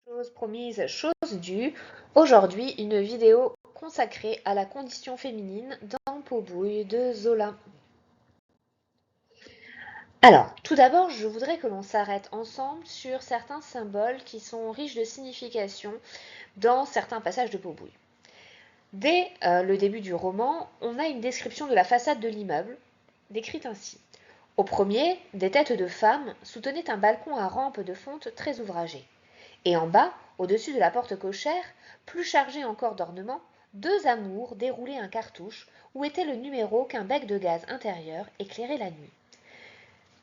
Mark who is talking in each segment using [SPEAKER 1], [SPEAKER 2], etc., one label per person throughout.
[SPEAKER 1] Chose promise, chose due. Aujourd'hui, une vidéo consacrée à la condition féminine dans Pot-Bouille de Zola. Alors, tout d'abord, je voudrais que l'on s'arrête ensemble sur certains symboles qui sont riches de signification dans certains passages de Pot-Bouille. Dès le début du roman, on a une description de la façade de l'immeuble, décrite ainsi. Au premier, des têtes de femmes soutenaient un balcon à rampe de fonte très ouvragé. Et en bas, au-dessus de la porte cochère, plus chargée encore d'ornements, deux amours déroulaient un cartouche où était le numéro qu'un bec de gaz intérieur éclairait la nuit.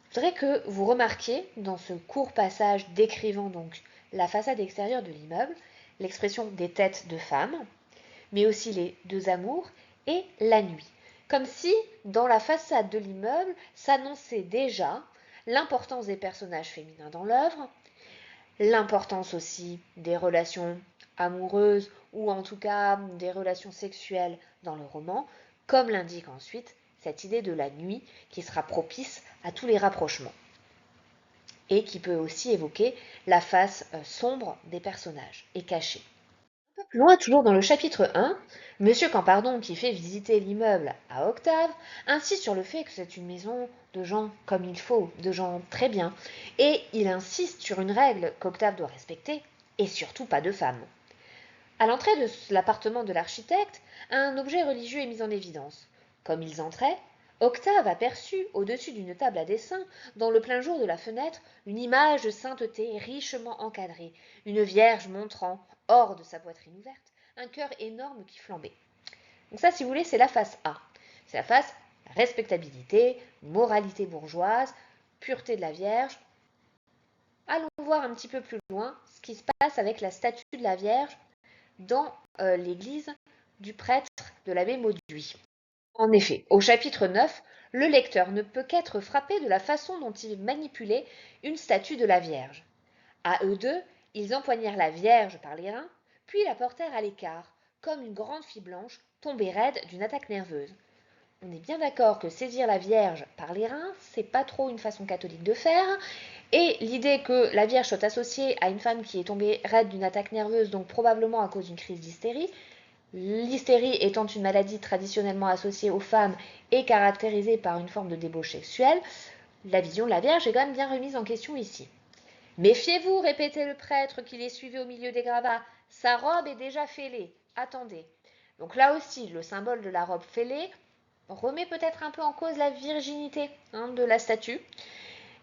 [SPEAKER 1] Je voudrais que vous remarquiez, dans ce court passage décrivant donc la façade extérieure de l'immeuble, l'expression des têtes de femmes, mais aussi les deux amours et la nuit. Comme si, dans la façade de l'immeuble, s'annonçait déjà l'importance des personnages féminins dans l'œuvre, l'importance aussi des relations amoureuses ou en tout cas des relations sexuelles dans le roman, comme l'indique ensuite cette idée de la nuit qui sera propice à tous les rapprochements et qui peut aussi évoquer la face sombre des personnages et cachée. Un peu plus loin, toujours dans le chapitre 1, Monsieur Campardon, qui fait visiter l'immeuble à Octave, insiste sur le fait que c'est une maison de gens comme il faut, de gens très bien, et il insiste sur une règle qu'Octave doit respecter, et surtout pas de femmes. À l'entrée de l'appartement de l'architecte, un objet religieux est mis en évidence. Comme ils entraient, Octave aperçut, au-dessus d'une table à dessin, dans le plein jour de la fenêtre, une image de sainteté richement encadrée, une vierge montrant, hors de sa poitrine ouverte, un cœur énorme qui flambait. Donc ça, si vous voulez, c'est la face A. C'est la face respectabilité, moralité bourgeoise, pureté de la Vierge. Allons voir un petit peu plus loin ce qui se passe avec la statue de la Vierge dans l'église du prêtre de l'abbé Mauduit. En effet, au chapitre 9, le lecteur ne peut qu'être frappé de la façon dont il manipulait une statue de la Vierge. À eux deux, ils empoignèrent la Vierge par les reins, puis la portèrent à l'écart, comme une grande fille blanche tombée raide d'une attaque nerveuse. On est bien d'accord que saisir la Vierge par les reins, c'est pas trop une façon catholique de faire, et l'idée que la Vierge soit associée à une femme qui est tombée raide d'une attaque nerveuse, donc probablement à cause d'une crise d'hystérie, l'hystérie étant une maladie traditionnellement associée aux femmes et caractérisée par une forme de débauche sexuelle, la vision de la Vierge est quand même bien remise en question ici. Méfiez-vous, répétait le prêtre qui les suivait au milieu des gravats, sa robe est déjà fêlée, attendez. Donc là aussi, le symbole de la robe fêlée remet peut-être un peu en cause la virginité de la statue.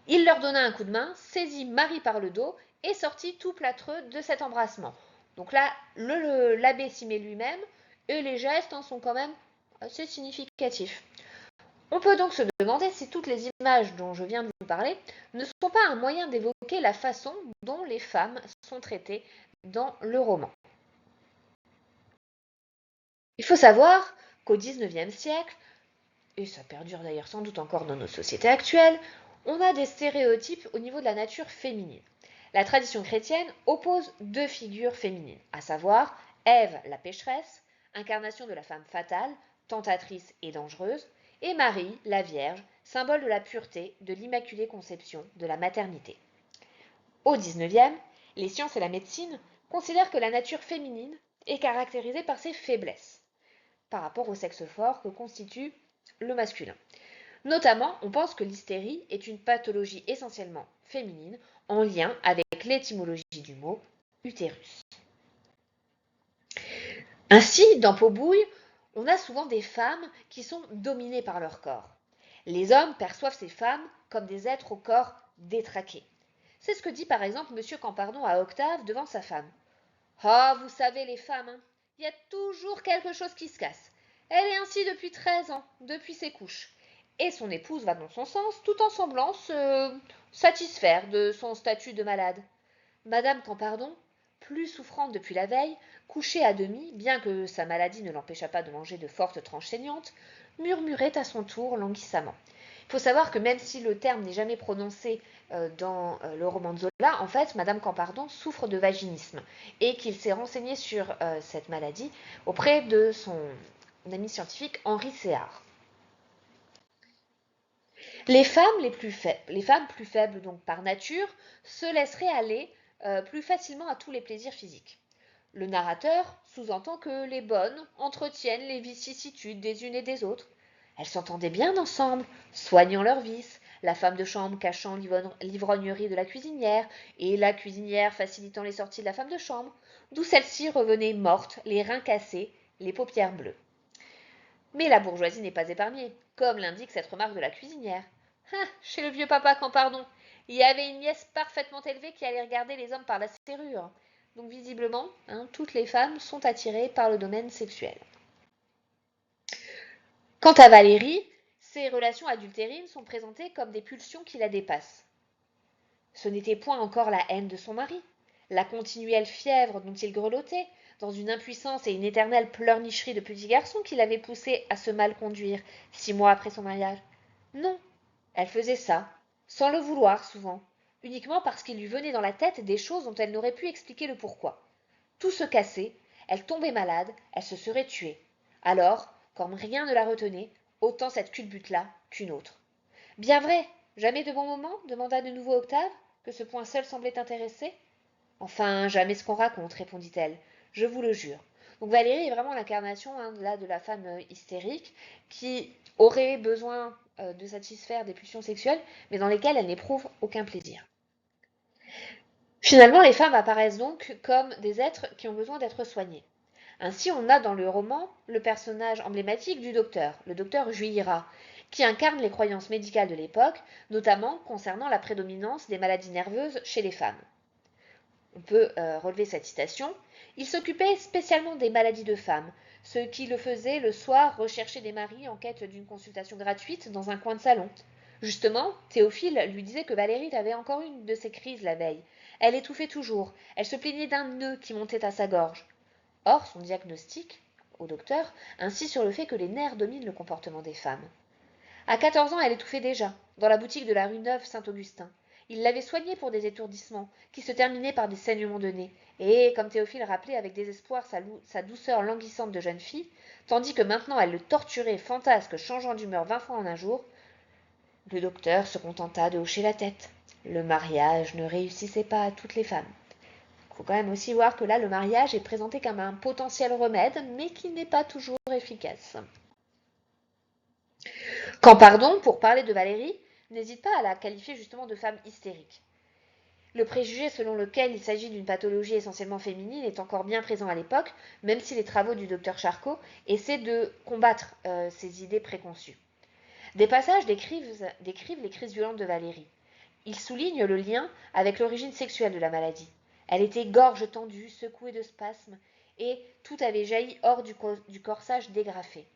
[SPEAKER 1] Il leur donna un coup de main, saisit Marie par le dos et sortit tout plâtreux de cet embrassement. Donc là, l'abbé s'y met lui-même et les gestes sont quand même assez significatifs. On peut donc se demander si toutes les images dont je viens de vous parler ne sont pas un moyen d'évoquer la façon dont les femmes sont traitées dans le roman. Il faut savoir qu'au XIXe siècle, et ça perdure d'ailleurs sans doute encore dans nos sociétés actuelles, on a des stéréotypes au niveau de la nature féminine. La tradition chrétienne oppose deux figures féminines, à savoir Ève la pécheresse, incarnation de la femme fatale, tentatrice et dangereuse, et Marie la Vierge, symbole de la pureté, de l'immaculée conception, de la maternité. Au XIXe, les sciences et la médecine considèrent que la nature féminine est caractérisée par ses faiblesses par rapport au sexe fort que constitue le masculin. Notamment, on pense que l'hystérie est une pathologie essentiellement féminine en lien avec l'étymologie du mot utérus. Ainsi, dans Pot-Bouille, on a souvent des femmes qui sont dominées par leur corps. Les hommes perçoivent ces femmes comme des êtres au corps détraqué. C'est ce que dit par exemple M. Campardon à Octave devant sa femme. Ah, vous savez les femmes, il y a toujours quelque chose qui se casse. Elle est ainsi depuis 13 ans, depuis ses couches. Et son épouse va dans son sens, tout en semblant se satisfaire de son statut de malade. Madame Campardon, plus souffrante depuis la veille, couchée à demi, bien que sa maladie ne l'empêchât pas de manger de fortes tranches saignantes, murmurait à son tour languissamment. Il faut savoir que même si le terme n'est jamais prononcé dans le roman de Zola, en fait, Madame Campardon souffre de vaginisme et qu'il s'est renseigné sur cette maladie auprès de son ami scientifique Henri Séard. Les femmes plus faibles, donc par nature, se laisseraient aller plus facilement à tous les plaisirs physiques. Le narrateur sous-entend que les bonnes entretiennent les vicissitudes des unes et des autres. Elles s'entendaient bien ensemble, soignant leurs vices, la femme de chambre cachant l'ivrognerie de la cuisinière, et la cuisinière facilitant les sorties de la femme de chambre, d'où celle-ci revenait morte, les reins cassés, les paupières bleues. Mais la bourgeoisie n'est pas épargnée, comme l'indique cette remarque de la cuisinière. Ah, chez le vieux papa Campardon, il y avait une nièce parfaitement élevée qui allait regarder les hommes par la serrure. Donc visiblement, toutes les femmes sont attirées par le domaine sexuel. Quant à Valérie, ses relations adultérines sont présentées comme des pulsions qui la dépassent. Ce n'était point encore la haine de son mari, la continuelle fièvre dont il grelottait, dans une impuissance et une éternelle pleurnicherie de petit garçon qui l'avait poussée à se mal conduire 6 mois après son mariage. Non, elle faisait ça, sans le vouloir souvent, uniquement parce qu'il lui venait dans la tête des choses dont elle n'aurait pu expliquer le pourquoi. Tout se cassait, elle tombait malade, elle se serait tuée. Alors, comme rien ne la retenait, autant cette culbute-là qu'une autre. Bien vrai, jamais de bon moment demanda de nouveau Octave, que ce point seul semblait intéresser. Enfin, jamais ce qu'on raconte, répondit-elle. Je vous le jure. Donc Valérie est vraiment l'incarnation de la femme hystérique qui aurait besoin de satisfaire des pulsions sexuelles, mais dans lesquelles elle n'éprouve aucun plaisir. Finalement, les femmes apparaissent donc comme des êtres qui ont besoin d'être soignés. Ainsi, on a dans le roman le personnage emblématique du docteur, le docteur Juillerat, qui incarne les croyances médicales de l'époque, notamment concernant la prédominance des maladies nerveuses chez les femmes. On peut relever cette citation. Il s'occupait spécialement des maladies de femmes, ce qui le faisait le soir rechercher des maris en quête d'une consultation gratuite dans un coin de salon. Justement, Théophile lui disait que Valérie avait encore une de ces crises la veille. Elle étouffait toujours, elle se plaignait d'un nœud qui montait à sa gorge. Or, son diagnostic, au docteur, insiste sur le fait que les nerfs dominent le comportement des femmes. À 14 ans, elle étouffait déjà, dans la boutique de la rue Neuve-Saint-Augustin. Il l'avait soignée pour des étourdissements, qui se terminaient par des saignements de nez, et, comme Théophile rappelait avec désespoir sa douceur languissante de jeune fille, tandis que maintenant elle le torturait, fantasque, changeant d'humeur 20 fois en un jour, le docteur se contenta de hocher la tête. Le mariage ne réussissait pas à toutes les femmes. Il faut quand même aussi voir que là, le mariage est présenté comme un potentiel remède, mais qui n'est pas toujours efficace. Campardon, pour parler de Valérie, n'hésite pas à la qualifier justement de femme hystérique. Le préjugé selon lequel il s'agit d'une pathologie essentiellement féminine est encore bien présent à l'époque, même si les travaux du docteur Charcot essaient de combattre ces idées préconçues. Des passages décrivent les crises violentes de Valérie. Ils soulignent le lien avec l'origine sexuelle de la maladie. Elle était gorge tendue, secouée de spasmes, et tout avait jailli hors du corsage dégrafé.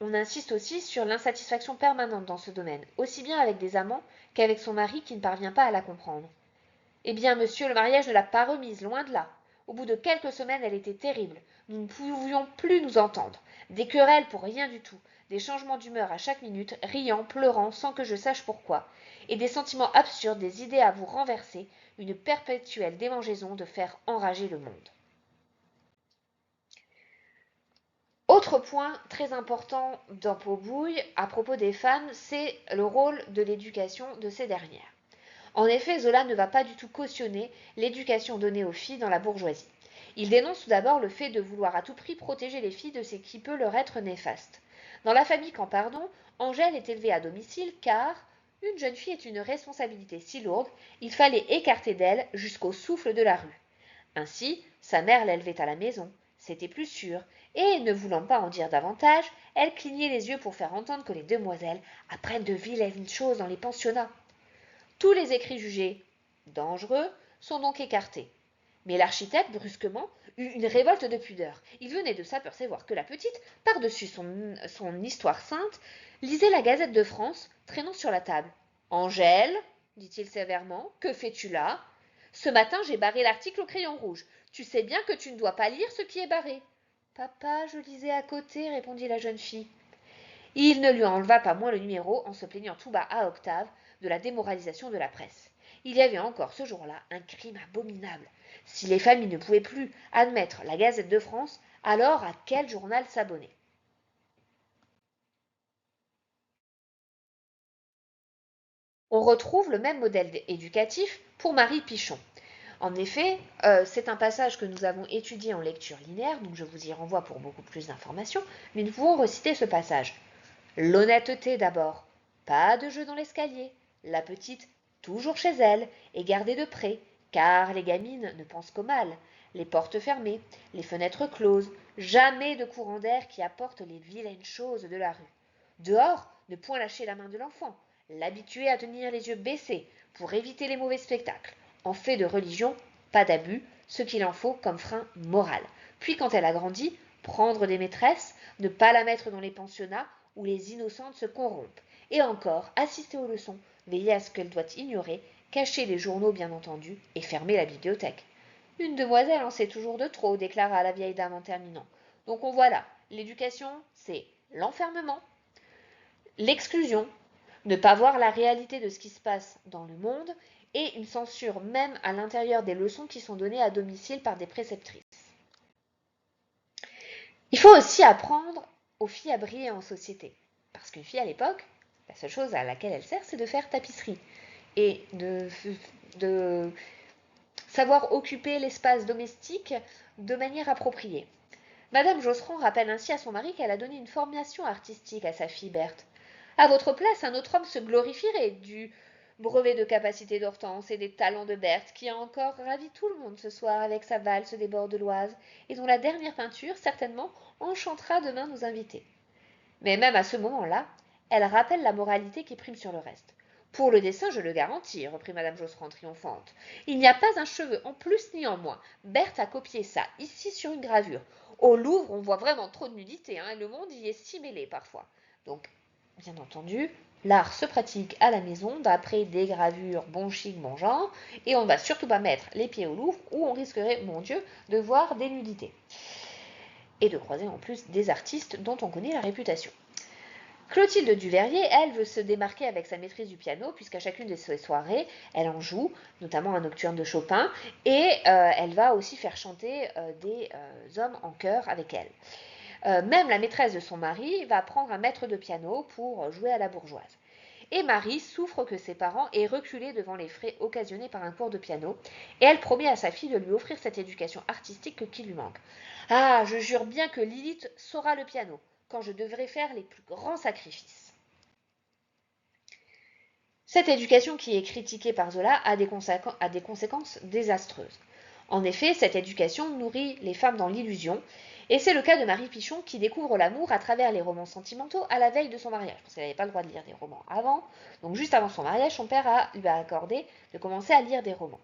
[SPEAKER 1] On insiste aussi sur l'insatisfaction permanente dans ce domaine, aussi bien avec des amants qu'avec son mari qui ne parvient pas à la comprendre. Eh bien, monsieur, le mariage ne l'a pas remise, loin de là. Au bout de quelques semaines, elle était terrible. Nous ne pouvions plus nous entendre. Des querelles pour rien du tout, des changements d'humeur à chaque minute, riant, pleurant, sans que je sache pourquoi, et des sentiments absurdes, des idées à vous renverser, une perpétuelle démangeaison de faire enrager le monde. Autre point très important dans Pot-Bouille à propos des femmes, c'est le rôle de l'éducation de ces dernières. En effet, Zola ne va pas du tout cautionner l'éducation donnée aux filles dans la bourgeoisie. Il dénonce tout d'abord le fait de vouloir à tout prix protéger les filles de ce qui peut leur être néfaste. Dans la famille Campardon, Angèle est élevée à domicile car une jeune fille est une responsabilité si lourde, il fallait écarter d'elle jusqu'au souffle de la rue. Ainsi, sa mère l'élevait à la maison, c'était plus sûr, et, ne voulant pas en dire davantage, elle clignait les yeux pour faire entendre que les demoiselles apprennent de vilaines choses dans les pensionnats. Tous les écrits jugés dangereux sont donc écartés. Mais l'architecte, brusquement, eut une révolte de pudeur. Il venait de s'apercevoir que la petite, par-dessus son histoire sainte, lisait la Gazette de France, traînant sur la table. Angèle, dit-il sévèrement, que fais-tu là? Ce matin, j'ai barré l'article au crayon rouge. Tu sais bien que tu ne dois pas lire ce qui est barré. Papa, je lisais à côté, répondit la jeune fille. Il ne lui enleva pas moins le numéro en se plaignant tout bas à Octave de la démoralisation de la presse. Il y avait encore ce jour-là un crime abominable. Si les familles ne pouvaient plus admettre la Gazette de France, alors à quel journal s'abonner? On retrouve le même modèle éducatif pour Marie Pichon. En effet, c'est un passage que nous avons étudié en lecture linéaire, donc je vous y renvoie pour beaucoup plus d'informations, mais nous pouvons reciter ce passage. L'honnêteté d'abord, pas de jeu dans l'escalier, la petite toujours chez elle et gardée de près, car les gamines ne pensent qu'au mal, les portes fermées, les fenêtres closes, jamais de courant d'air qui apporte les vilaines choses de la rue. Dehors, ne point lâcher la main de l'enfant, l'habituer à tenir les yeux baissés pour éviter les mauvais spectacles. En fait de religion, pas d'abus, ce qu'il en faut comme frein moral. Puis quand elle a grandi, prendre des maîtresses, ne pas la mettre dans les pensionnats où les innocentes se corrompent. Et encore, assister aux leçons, veiller à ce qu'elle doit ignorer, cacher les journaux bien entendu, et fermer la bibliothèque. Une demoiselle en sait toujours de trop, déclara la vieille dame en terminant. Donc on voit là, l'éducation, c'est l'enfermement, l'exclusion, ne pas voir la réalité de ce qui se passe dans le monde, et une censure même à l'intérieur des leçons qui sont données à domicile par des préceptrices. Il faut aussi apprendre aux filles à briller en société. Parce qu'une fille à l'époque, la seule chose à laquelle elle sert, c'est de faire tapisserie et de savoir occuper l'espace domestique de manière appropriée. Madame Josserand rappelle ainsi à son mari qu'elle a donné une formation artistique à sa fille Berthe. À votre place, un autre homme se glorifierait du brevet de capacité d'Hortense et des talents de Berthe, qui a encore ravi tout le monde ce soir avec sa valse des bords de l'Oise, et dont la dernière peinture, certainement, enchantera demain nos invités. Mais même à ce moment-là, elle rappelle la moralité qui prime sur le reste. Pour le dessin, je le garantis, reprit Madame Josserand triomphante. Il n'y a pas un cheveu en plus ni en moins. Berthe a copié ça, ici sur une gravure. Au Louvre, on voit vraiment trop de nudité, et le monde y est si mêlé parfois. Donc, bien entendu, l'art se pratique à la maison d'après des gravures bon chic, bon genre, et on ne va surtout pas mettre les pieds au Louvre où on risquerait, mon Dieu, de voir des nudités. Et de croiser en plus des artistes dont on connaît la réputation. Clotilde Duverrier, elle, veut se démarquer avec sa maîtrise du piano, puisqu'à chacune de ses soirées, elle en joue, notamment un nocturne de Chopin, et elle va aussi faire chanter des hommes en chœur avec elle. Même la maîtresse de son mari va prendre un maître de piano pour jouer à la bourgeoise. Et Marie souffre que ses parents aient reculé devant les frais occasionnés par un cours de piano, et elle promet à sa fille de lui offrir cette éducation artistique qui lui manque. Ah, je jure bien que Lilith saura le piano, quand je devrai faire les plus grands sacrifices. Cette éducation qui est critiquée par Zola a des conséquences désastreuses. En effet, cette éducation nourrit les femmes dans l'illusion, et c'est le cas de Marie Pichon qui découvre l'amour à travers les romans sentimentaux à la veille de son mariage, parce qu'elle n'avait pas le droit de lire des romans avant, donc juste avant son mariage, son père lui a accordé de commencer à lire des romans.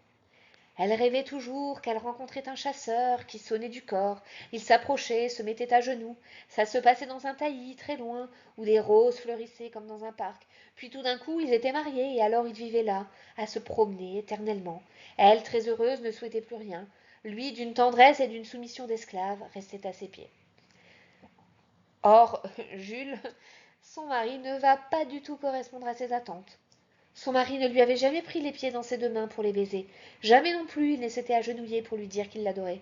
[SPEAKER 1] Elle rêvait toujours qu'elle rencontrait un chasseur qui sonnait du corps. Il s'approchait, se mettait à genoux. Ça se passait dans un taillis, très loin, où des roses fleurissaient comme dans un parc. Puis tout d'un coup, ils étaient mariés, et alors ils vivaient là, à se promener éternellement. Elle, très heureuse, ne souhaitait plus rien. Lui, d'une tendresse et d'une soumission d'esclave, restait à ses pieds. Or, Jules, son mari, ne va pas du tout correspondre à ses attentes. Son mari ne lui avait jamais pris les pieds dans ses deux mains pour les baiser. Jamais non plus il ne s'était agenouillé pour lui dire qu'il l'adorait.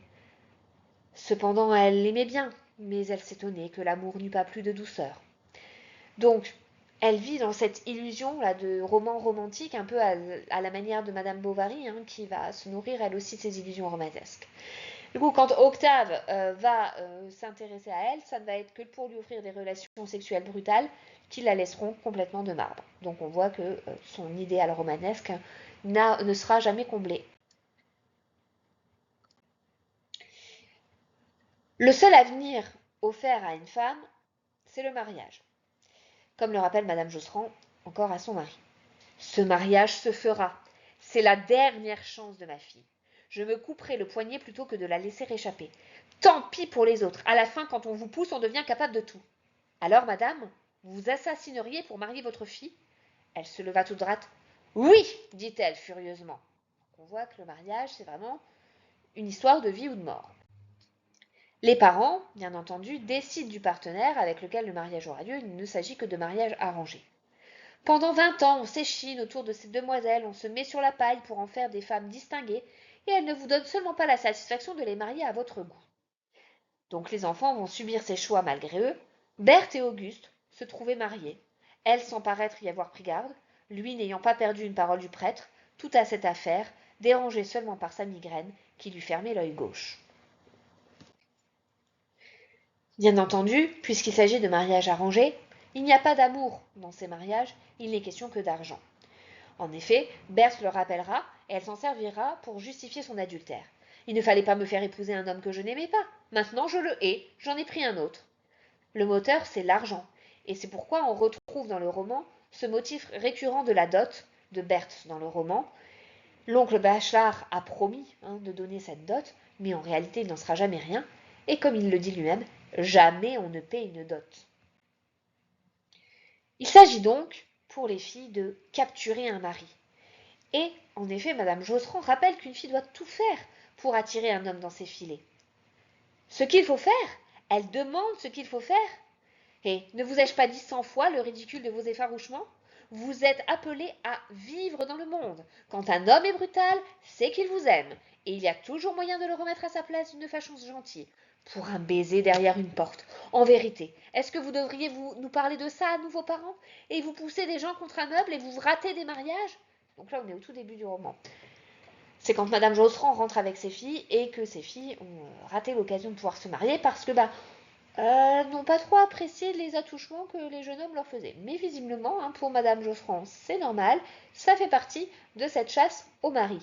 [SPEAKER 1] Cependant, elle l'aimait bien, mais elle s'étonnait que l'amour n'eût pas plus de douceur. Donc, elle vit dans cette illusion là de roman romantique, un peu à la manière de Madame Bovary, qui va se nourrir elle aussi de ses illusions romanesques. Du coup, quand Octave va s'intéresser à elle, ça ne va être que pour lui offrir des relations sexuelles brutales qui la laisseront complètement de marbre. Donc on voit que son idéal romanesque ne sera jamais comblé. Le seul avenir offert à une femme, c'est le mariage. Comme le rappelle Madame Josserand encore à son mari. Ce mariage se fera. C'est la dernière chance de ma fille. Je me couperai le poignet plutôt que de la laisser échapper. Tant pis pour les autres. À la fin, quand on vous pousse, on devient capable de tout. Alors, madame, vous vous assassineriez pour marier votre fille? Elle se leva toute droite. Oui, dit-elle furieusement. On voit que le mariage, c'est vraiment une histoire de vie ou de mort. Les parents, bien entendu, décident du partenaire avec lequel le mariage aura lieu. Il ne s'agit que de mariage arrangé. Pendant 20 ans, on s'échine autour de ces demoiselles, on se met sur la paille pour en faire des femmes distinguées, et elles ne vous donnent seulement pas la satisfaction de les marier à votre goût. Donc les enfants vont subir ces choix malgré eux. Berthe et Auguste se trouvaient mariés, elle sans paraître y avoir pris garde, lui n'ayant pas perdu une parole du prêtre, tout à cette affaire dérangé seulement par sa migraine qui lui fermait l'œil gauche. Bien entendu, puisqu'il s'agit de mariages arrangés, il n'y a pas d'amour dans ces mariages, il n'est question que d'argent. En effet, Berthe le rappellera et elle s'en servira pour justifier son adultère. Il ne fallait pas me faire épouser un homme que je n'aimais pas. Maintenant je le hais, j'en ai pris un autre. Le moteur, c'est l'argent. Et c'est pourquoi on retrouve dans le roman ce motif récurrent de la dot de Berthe dans le roman. L'oncle Bachelard a promis de donner cette dot, mais en réalité il n'en sera jamais rien. Et comme il le dit lui-même, jamais on ne paie une dot. Il s'agit donc, pour les filles, de capturer un mari. Et, en effet, Madame Josserand rappelle qu'une fille doit tout faire pour attirer un homme dans ses filets. Ce qu'il faut faire, elle demande ce qu'il faut faire. Et ne vous ai-je pas dit 100 fois le ridicule de vos effarouchements? Vous êtes appelé à vivre dans le monde. Quand un homme est brutal, c'est qu'il vous aime. Et il y a toujours moyen de le remettre à sa place d'une façon gentille. Pour un baiser derrière une porte. En vérité, est-ce que vous devriez nous parler de ça à nouveaux parents? Et vous poussez des gens contre un meuble et vous ratez des mariages? Donc là, on est au tout début du roman. C'est quand Madame Josserand rentre avec ses filles et que ces filles ont raté l'occasion de pouvoir se marier parce que n'ont pas trop apprécié les attouchements que les jeunes hommes leur faisaient. Mais visiblement, pour Madame Josserand, c'est normal, ça fait partie de cette chasse au mari.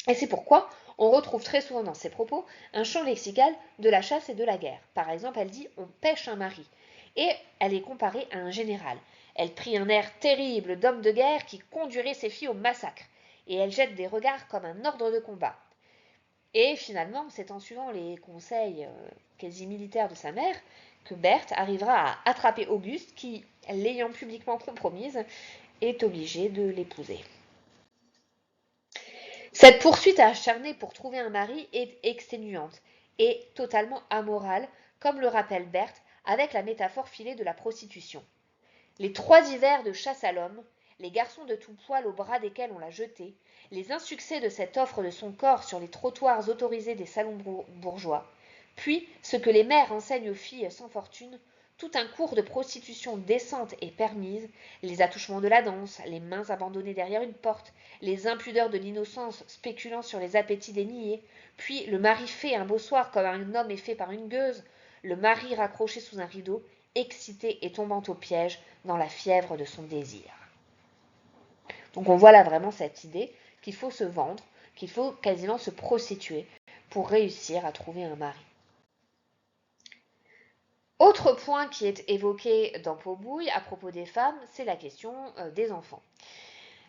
[SPEAKER 1] Et c'est pourquoi on retrouve très souvent dans ses propos un champ lexical de la chasse et de la guerre. Par exemple, elle dit « on pêche un mari » et elle est comparée à un général. Elle prit un air terrible d'homme de guerre qui conduirait ses filles au massacre et elle jette des regards comme un ordre de combat. Et finalement, c'est en suivant les conseils quasi militaires de sa mère que Berthe arrivera à attraper Auguste qui, l'ayant publiquement compromise, est obligé de l'épouser. Cette poursuite acharnée pour trouver un mari est exténuante et totalement amorale, comme le rappelle Berthe avec la métaphore filée de la prostitution. Les 3 hivers de chasse à l'homme, les garçons de tout poil aux bras desquels on l'a jeté, les insuccès de cette offre de son corps sur les trottoirs autorisés des salons bourgeois, puis ce que les mères enseignent aux filles sans fortune, tout un cours de prostitution décente et permise, les attouchements de la danse, les mains abandonnées derrière une porte, les impudeurs de l'innocence spéculant sur les appétits des niais, puis le mari fait un beau soir comme un homme est fait par une gueuse, le mari raccroché sous un rideau, excité et tombant au piège dans la fièvre de son désir. Donc on voit là vraiment cette idée qu'il faut se vendre, qu'il faut quasiment se prostituer pour réussir à trouver un mari. Autre point qui est évoqué dans Pot-Bouille à propos des femmes, c'est la question des enfants.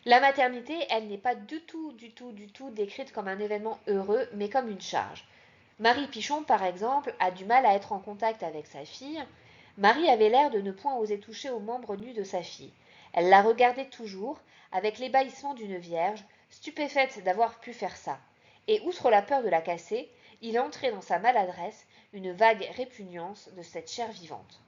[SPEAKER 1] La maternité, elle n'est pas du tout décrite comme un événement heureux, mais comme une charge. Marie Pichon, par exemple, a du mal à être en contact avec sa fille. Marie avait l'air de ne point oser toucher aux membres nus de sa fille. Elle la regardait toujours, avec l'ébahissement d'une vierge, stupéfaite d'avoir pu faire ça. Et outre la peur de la casser, il entrait dans sa maladresse une vague répugnance de cette chair vivante.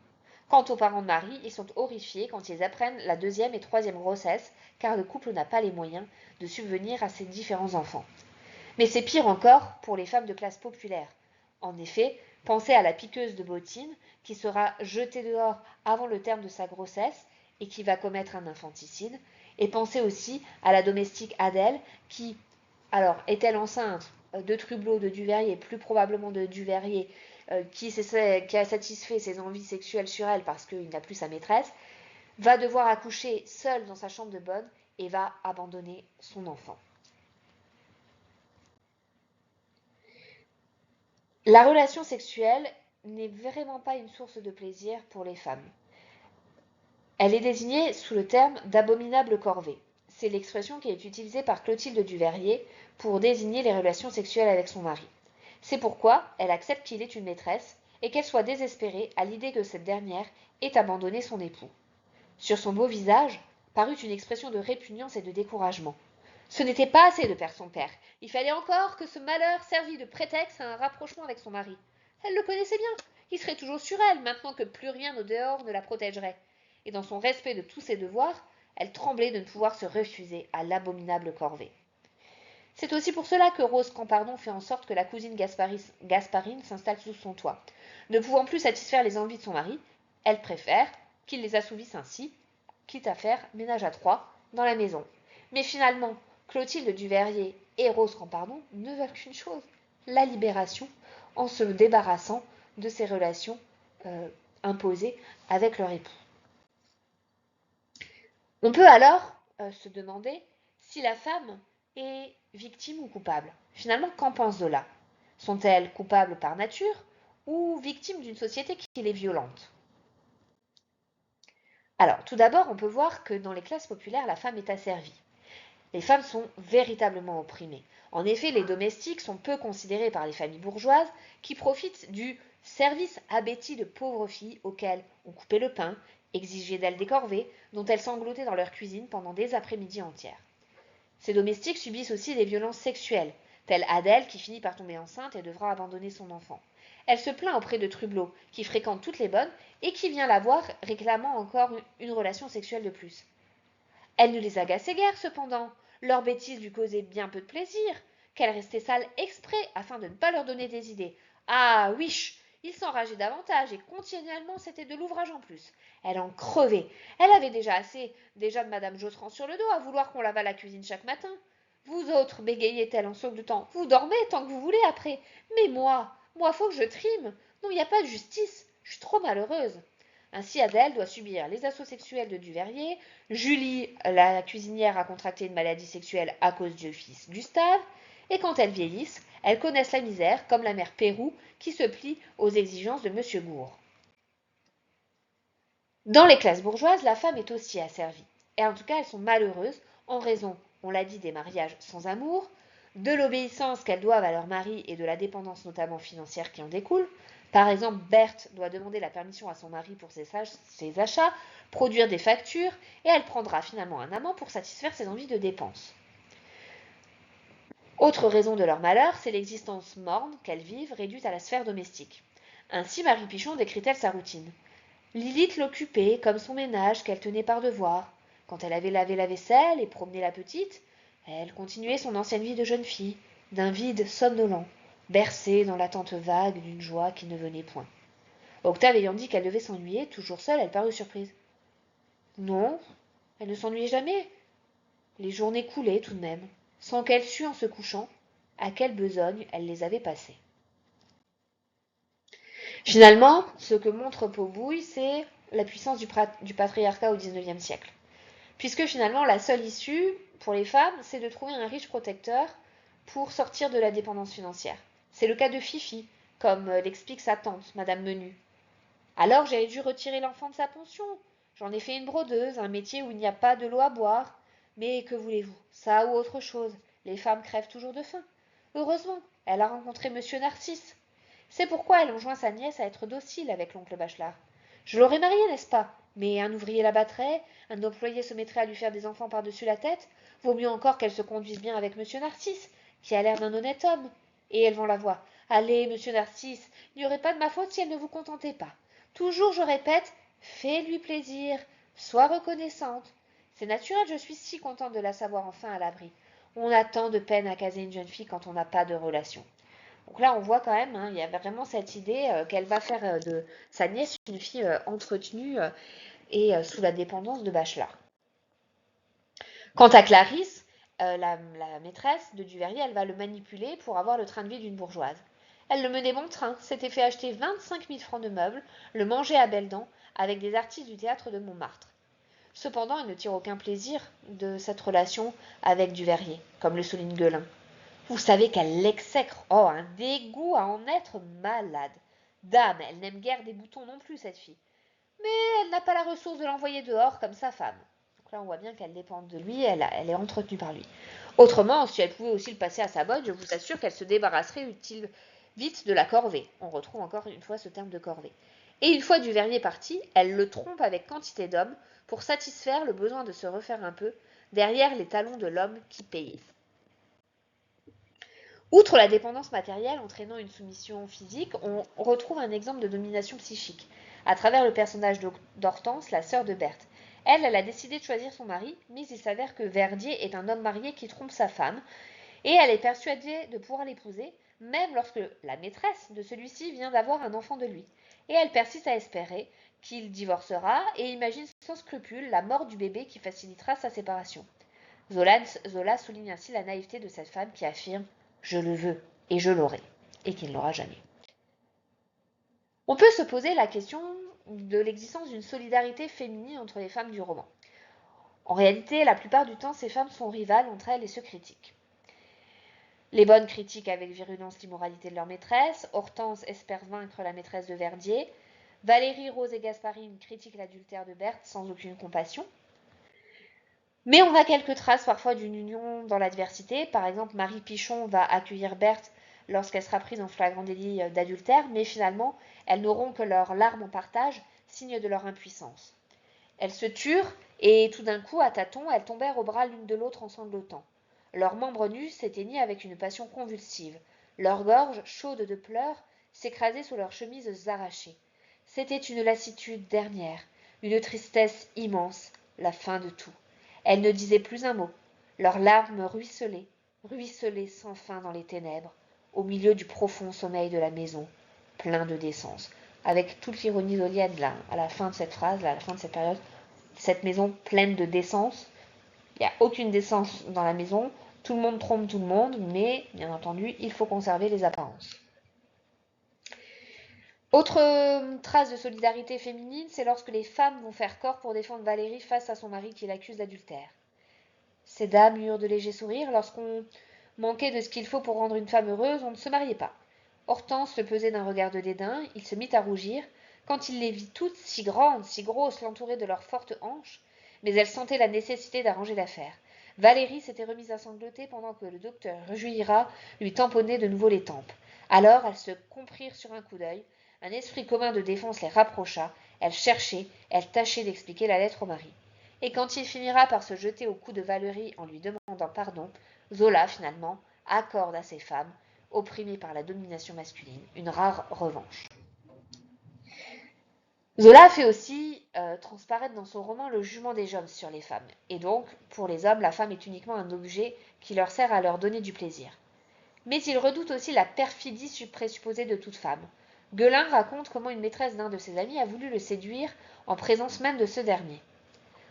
[SPEAKER 1] Quant aux parents de Marie, ils sont horrifiés quand ils apprennent la 2e et 3e grossesse, car le couple n'a pas les moyens de subvenir à ses différents enfants. Mais c'est pire encore pour les femmes de classe populaire. En effet, pensez à la piqueuse de bottines qui sera jetée dehors avant le terme de sa grossesse et qui va commettre un infanticide. Et pensez aussi à la domestique Adèle qui, alors, est-elle enceinte de Trublot, de Duveyrier, plus probablement de Duveyrier, qui a satisfait ses envies sexuelles sur elle parce qu'il n'a plus sa maîtresse, va devoir accoucher seule dans sa chambre de bonne et va abandonner son enfant. La relation sexuelle n'est vraiment pas une source de plaisir pour les femmes. Elle est désignée sous le terme d'abominable corvée. C'est l'expression qui est utilisée par Clotilde Duveyrier pour désigner les relations sexuelles avec son mari. C'est pourquoi elle accepte qu'il ait une maîtresse et qu'elle soit désespérée à l'idée que cette dernière ait abandonné son époux. Sur son beau visage parut une expression de répugnance et de découragement. Ce n'était pas assez de perdre son père. Il fallait encore que ce malheur servît de prétexte à un rapprochement avec son mari. Elle le connaissait bien. Il serait toujours sur elle, maintenant que plus rien au dehors ne la protégerait. Et dans son respect de tous ses devoirs, elle tremblait de ne pouvoir se refuser à l'abominable corvée. C'est aussi pour cela que Rose Campardon fait en sorte que la cousine Gasparine s'installe sous son toit. Ne pouvant plus satisfaire les envies de son mari, elle préfère qu'il les assouvisse ainsi, quitte à faire ménage à 3 dans la maison. Mais finalement, Clotilde Duverrier et Rose Campardon ne veulent qu'une chose, la libération, en se débarrassant de ces relations imposées avec leur époux. On peut alors se demander si la femme est victime ou coupable. Finalement, qu'en pense Zola? Sont-elles coupables par nature ou victimes d'une société qui les violente? Alors, tout d'abord, on peut voir que dans les classes populaires, la femme est asservie. Les femmes sont véritablement opprimées. En effet, les domestiques sont peu considérés par les familles bourgeoises qui profitent du service abéti de pauvres filles auxquelles on coupait le pain, exigeait d'elles des corvées, dont elles sanglotaient dans leur cuisine pendant des après-midi entières. Ces domestiques subissent aussi des violences sexuelles, telle Adèle qui finit par tomber enceinte et devra abandonner son enfant. Elle se plaint auprès de Trublot, qui fréquente toutes les bonnes et qui vient la voir réclamant encore une relation sexuelle de plus. Elle ne les agaçait guère cependant, leurs bêtises lui causaient bien peu de plaisir, qu'elle restait sale exprès afin de ne pas leur donner des idées. Ah, ouiche, il s'enrageait davantage et continuellement c'était de l'ouvrage en plus. Elle en crevait. Elle avait déjà assez déjà de madame Josserand sur le dos à vouloir qu'on lavât la cuisine chaque matin. Vous autres, bégayait-elle en sanglotant, vous dormez tant que vous voulez après. Mais moi faut que je trime. Non, il n'y a pas de justice. Je suis trop malheureuse. Ainsi, Adèle doit subir les assauts sexuels de Duverrier. Julie, la cuisinière, a contracté une maladie sexuelle à cause du fils Gustave. Et quand elles vieillissent, elles connaissent la misère, comme la mère Pérou, qui se plie aux exigences de Monsieur Gourd. Dans les classes bourgeoises, la femme est aussi asservie. Et en tout cas, elles sont malheureuses en raison, on l'a dit, des mariages sans amour, de l'obéissance qu'elles doivent à leur mari et de la dépendance notamment financière qui en découle. Par exemple, Berthe doit demander la permission à son mari pour ses achats, produire des factures, et elle prendra finalement un amant pour satisfaire ses envies de dépenses. Autre raison de leur malheur, c'est l'existence morne qu'elles vivent, réduite à la sphère domestique. Ainsi, Marie Pichon décrit-elle sa routine. Lilith l'occupait comme son ménage qu'elle tenait par devoir. Quand elle avait lavé la vaisselle et promené la petite, elle continuait son ancienne vie de jeune fille, d'un vide somnolent, bercée dans l'attente vague d'une joie qui ne venait point. Octave ayant dit qu'elle devait s'ennuyer, toujours seule, elle parut surprise. Non, elle ne s'ennuyait jamais. Les journées coulaient tout de même, sans qu'elle sût en se couchant à quelle besogne elle les avait passées. Finalement, ce que montre Paubouille, c'est la puissance du patriarcat au XIXe siècle. Puisque finalement, la seule issue pour les femmes, c'est de trouver un riche protecteur pour sortir de la dépendance financière. C'est le cas de Fifi, comme l'explique sa tante, Madame Menu. Alors j'ai dû retirer l'enfant de sa pension. J'en ai fait une brodeuse, un métier où il n'y a pas de l'eau à boire. Mais que voulez-vous, ça ou autre chose, les femmes crèvent toujours de faim. Heureusement, elle a rencontré Monsieur Narcisse. C'est pourquoi elle enjoint sa nièce à être docile avec l'oncle Bachelard. Je l'aurais mariée, n'est-ce pas? Mais un ouvrier la battrait, un employé se mettrait à lui faire des enfants par-dessus la tête. Vaut mieux encore qu'elle se conduise bien avec Monsieur Narcisse, qui a l'air d'un honnête homme. Et elles vont la voir. Allez, Monsieur Narcisse, il n'y aurait pas de ma faute si elle ne vous contentait pas. Toujours, je répète, fais-lui plaisir, sois reconnaissante. C'est naturel, je suis si contente de la savoir enfin à l'abri. On a tant de peine à caser une jeune fille quand on n'a pas de relation. Donc là, on voit quand même, il y a vraiment cette idée qu'elle va faire de sa nièce une fille entretenue et sous la dépendance de Bachelard. Quant à Clarisse, la maîtresse de Duverrier, elle va le manipuler pour avoir le train de vie d'une bourgeoise. Elle le menait bon train, s'était fait acheter 25 000 francs de meubles, le mangeait à belles dents, avec des artistes du théâtre de Montmartre. Cependant, elle ne tire aucun plaisir de cette relation avec Duverrier, comme le souligne Guelin. Vous savez qu'elle l'exècre, oh, un dégoût à en être malade. Dame, elle n'aime guère des boutons non plus, cette fille. Mais elle n'a pas la ressource de l'envoyer dehors comme sa femme. Donc là, on voit bien qu'elle dépend de lui, elle est entretenue par lui. Autrement, si elle pouvait aussi le passer à sa botte, je vous assure qu'elle se débarrasserait vite de la corvée. On retrouve encore une fois ce terme de corvée. Et une fois Duverrier parti, elle le trompe avec quantité d'hommes pour satisfaire le besoin de se refaire un peu derrière les talons de l'homme qui payait. Outre la dépendance matérielle entraînant une soumission physique, on retrouve un exemple de domination psychique, à travers le personnage d'Hortense, la sœur de Berthe. Elle a décidé de choisir son mari, mais il s'avère que Verdier est un homme marié qui trompe sa femme, et elle est persuadée de pouvoir l'épouser, même lorsque la maîtresse de celui-ci vient d'avoir un enfant de lui. Et elle persiste à espérer qu'il divorcera et imagine sans scrupule la mort du bébé qui facilitera sa séparation. Zola souligne ainsi la naïveté de cette femme qui affirme « je le veux et je l'aurai » et qui ne l'aura jamais. On peut se poser la question de l'existence d'une solidarité féminine entre les femmes du roman. En réalité, la plupart du temps, ces femmes sont rivales entre elles et se critiquent. Les bonnes critiquent avec virulence l'immoralité de leur maîtresse, Hortense espère vaincre la maîtresse de Verdier, Valérie, Rose et Gasparine critiquent l'adultère de Berthe sans aucune compassion. Mais on a quelques traces parfois d'une union dans l'adversité. Par exemple, Marie Pichon va accueillir Berthe lorsqu'elle sera prise en flagrant délit d'adultère, mais finalement, elles n'auront que leurs larmes en partage, signe de leur impuissance. Elles se turent, et tout d'un coup, à tâtons, elles tombèrent aux bras l'une de l'autre en sanglotant. Leurs membres nus s'éteignaient avec une passion convulsive. Leurs gorges, chaudes de pleurs, s'écrasaient sous leurs chemises arrachées. C'était une lassitude dernière, une tristesse immense, la fin de tout. Elles ne disaient plus un mot. Leurs larmes ruisselaient, ruisselaient sans fin dans les ténèbres, au milieu du profond sommeil de la maison, plein de décence. Avec toute l'ironie d'Oliade là, à la fin de cette phrase, là, à la fin de cette période, cette maison pleine de décence. Il n'y a aucune décence dans la maison, tout le monde trompe tout le monde, mais bien entendu, il faut conserver les apparences. Autre trace de solidarité féminine, c'est lorsque les femmes vont faire corps pour défendre Valérie face à son mari qui l'accuse d'adultère. Ces dames eurent de légers sourires. Lorsqu'on manquait de ce qu'il faut pour rendre une femme heureuse, on ne se mariait pas. Hortense le pesait d'un regard de dédain, il se mit à rougir, quand il les vit toutes si grandes, si grosses, l'entourer de leurs fortes hanches, mais elle sentait la nécessité d'arranger l'affaire. Valérie s'était remise à sangloter pendant que le docteur Juira lui tamponnait de nouveau les tempes. Alors elles se comprirent sur un coup d'œil, un esprit commun de défense les rapprocha, elles cherchaient, elles tâchaient d'expliquer la lettre au mari. Et quand il finira par se jeter au cou de Valérie en lui demandant pardon, Zola, finalement, accorde à ces femmes, opprimées par la domination masculine, une rare revanche. Zola fait aussi transparaître dans son roman le jugement des hommes sur les femmes. Et donc, pour les hommes, la femme est uniquement un objet qui leur sert à leur donner du plaisir. Mais il redoute aussi la perfidie présupposée de toute femme. Guelin raconte comment une maîtresse d'un de ses amis a voulu le séduire en présence même de ce dernier.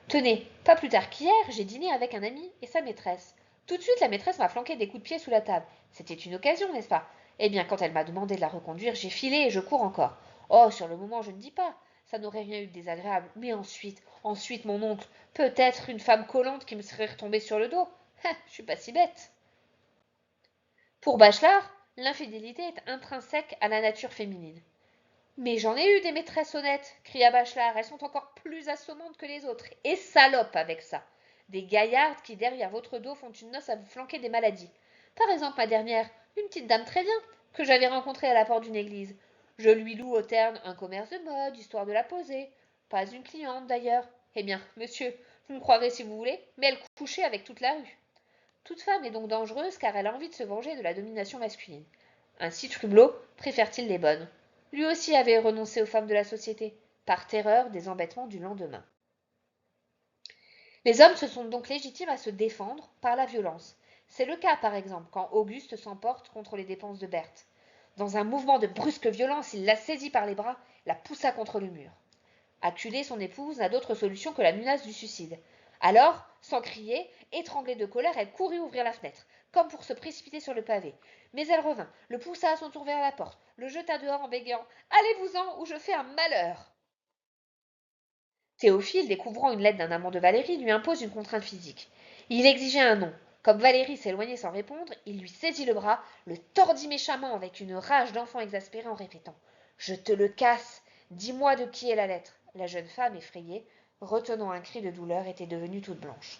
[SPEAKER 1] Tenez, pas plus tard qu'hier, j'ai dîné avec un ami et sa maîtresse. Tout de suite, la maîtresse m'a flanqué des coups de pied sous la table. C'était une occasion, n'est-ce pas? Eh bien, quand elle m'a demandé de la reconduire, j'ai filé et je cours encore. Oh, sur le moment, je ne dis pas. Ça n'aurait rien eu de désagréable. Mais ensuite, mon oncle, peut-être une femme collante qui me serait retombée sur le dos. Je suis pas si bête. Pour Bachelard, l'infidélité est intrinsèque à la nature féminine. Mais j'en ai eu des maîtresses honnêtes, cria Bachelard, elles sont encore plus assommantes que les autres, et salopes avec ça. Des gaillardes qui, derrière votre dos, font une noce à vous flanquer des maladies. Par exemple, ma dernière, une petite dame très bien, que j'avais rencontrée à la porte d'une église. Je lui loue au terne un commerce de mode, histoire de la poser. Pas une cliente, d'ailleurs. Eh bien, monsieur, vous me croirez si vous voulez, mais elle couchait avec toute la rue. Toute femme est donc dangereuse car elle a envie de se venger de la domination masculine. Ainsi Trublot préfère-t-il les bonnes. Lui aussi avait renoncé aux femmes de la société, par terreur des embêtements du lendemain. Les hommes se sont donc légitimes à se défendre par la violence. C'est le cas, par exemple, quand Auguste s'emporte contre les dépenses de Berthe. Dans un mouvement de brusque violence, il la saisit par les bras, la poussa contre le mur. Acculée, son épouse n'a d'autre solution que la menace du suicide. Alors, sans crier, étranglée de colère, elle courut ouvrir la fenêtre, comme pour se précipiter sur le pavé. Mais elle revint, le poussa à son tour vers la porte, le jeta dehors en bégayant « Allez-vous-en, ou je fais un malheur !» Théophile, découvrant une lettre d'un amant de Valérie, lui impose une contrainte physique. Il exigeait un nom. Comme Valérie s'éloignait sans répondre, il lui saisit le bras, le tordit méchamment avec une rage d'enfant exaspéré en répétant « Je te le casse, dis-moi de qui est la lettre !» La jeune femme, effrayée, retenant un cri de douleur, était devenue toute blanche.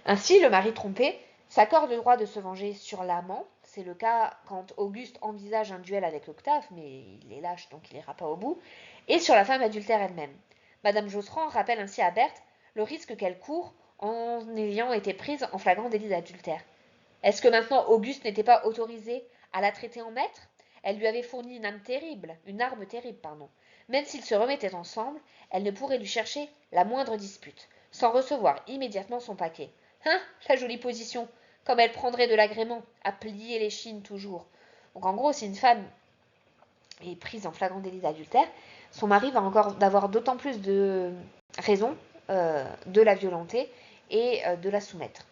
[SPEAKER 1] Ainsi, le mari trompé s'accorde le droit de se venger sur l'amant. C'est le cas quand Auguste envisage un duel avec Octave, mais il est lâche donc il n'ira pas au bout, et sur la femme adultère elle-même. Madame Josserand rappelle ainsi à Berthe le risque qu'elle court en ayant été prise en flagrant délit d'adultère. Est-ce que maintenant Auguste n'était pas autorisé à la traiter en maître? Elle lui avait fourni une arme terrible, Même s'ils se remettaient ensemble, elle ne pourrait lui chercher la moindre dispute, sans recevoir immédiatement son paquet. Hein, la jolie position, comme elle prendrait de l'agrément, à plier les chines toujours. Donc en gros, si une femme est prise en flagrant délit d'adultère, son mari va encore avoir d'autant plus de raisons de la violenter et de la soumettre.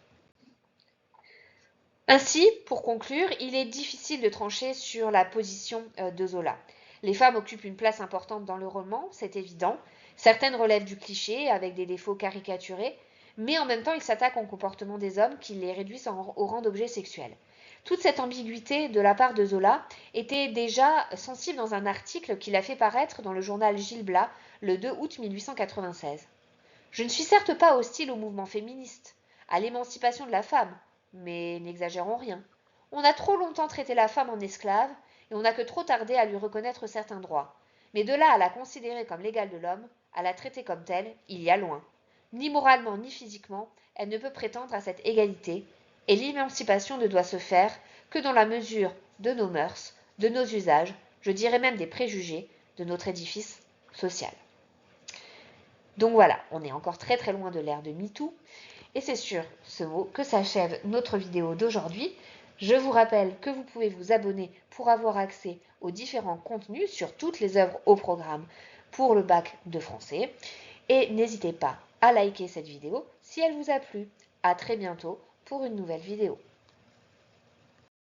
[SPEAKER 1] Ainsi, pour conclure, il est difficile de trancher sur la position de Zola. Les femmes occupent une place importante dans le roman, c'est évident. Certaines relèvent du cliché, avec des défauts caricaturés, mais en même temps, il s'attaque au comportement des hommes qui les réduisent au rang d'objets sexuels. Toute cette ambiguïté de la part de Zola était déjà sensible dans un article qu'il a fait paraître dans le journal Gil Blas le 2 août 1896. Je ne suis certes pas hostile au mouvement féministe, à l'émancipation de la femme, mais n'exagérons rien. On a trop longtemps traité la femme en esclave, et on n'a que trop tardé à lui reconnaître certains droits. Mais de là à la considérer comme l'égale de l'homme, à la traiter comme telle, il y a loin. Ni moralement ni physiquement, elle ne peut prétendre à cette égalité, et l'émancipation ne doit se faire que dans la mesure de nos mœurs, de nos usages, je dirais même des préjugés, de notre édifice social. Donc voilà, on est encore très très loin de l'ère de MeToo, et c'est sur ce mot que s'achève notre vidéo d'aujourd'hui. Je vous rappelle que vous pouvez vous abonner pour avoir accès aux différents contenus sur toutes les œuvres au programme pour le bac de français. Et n'hésitez pas à liker cette vidéo si elle vous a plu. À très bientôt pour une nouvelle vidéo.